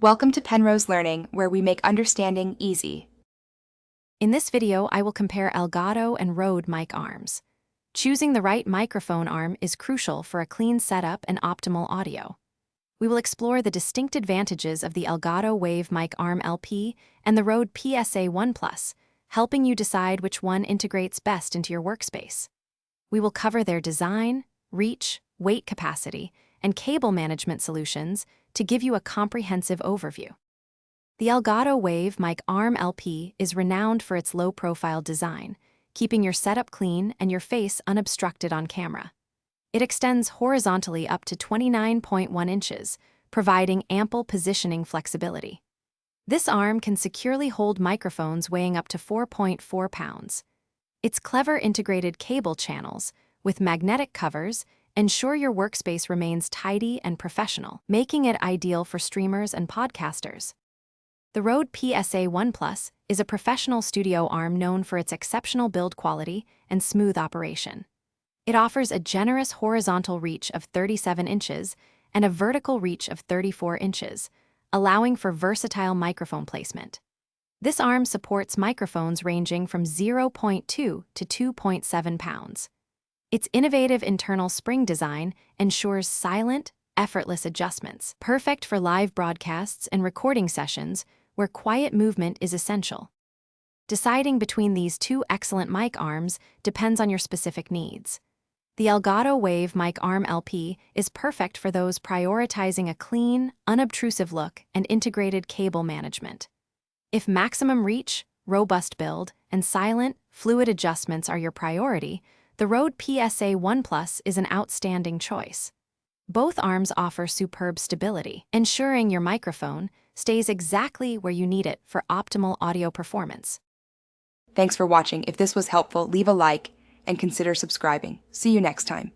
Welcome to Penrose Learning, where we make understanding easy. In this video, I will compare Elgato and Rode mic arms. Choosing the right microphone arm is crucial for a clean setup and optimal audio. We will explore the distinct advantages of the Elgato Wave Mic Arm LP and the Rode PSA-1 Plus, helping you decide which one integrates best into your workspace. We will cover their design, reach, weight capacity, and cable management solutions to give you a comprehensive overview. The Elgato Wave Mic Arm LP is renowned for its low-profile design, keeping your setup clean and your face unobstructed on camera. It extends horizontally up to 29.1 inches, providing ample positioning flexibility. This arm can securely hold microphones weighing up to 4.4 pounds. Its clever integrated cable channels, with magnetic covers, ensure your workspace remains tidy and professional, making it ideal for streamers and podcasters. The Rode PSA-1 Plus is a professional studio arm known for its exceptional build quality and smooth operation. It offers a generous horizontal reach of 37 inches and a vertical reach of 34 inches, allowing for versatile microphone placement. This arm supports microphones ranging from 0.2 to 2.7 pounds. Its innovative internal spring design ensures silent, effortless adjustments, perfect for live broadcasts and recording sessions where quiet movement is essential. Deciding between these two excellent mic arms depends on your specific needs. The Elgato Wave Mic Arm LP is perfect for those prioritizing a clean, unobtrusive look and integrated cable management. If maximum reach, robust build, and silent, fluid adjustments are your priority, the Rode PSA-1 Plus is an outstanding choice. Both arms offer superb stability, ensuring your microphone stays exactly where you need it for optimal audio performance. Thanks for watching. If this was helpful, leave a like and consider subscribing. See you next time.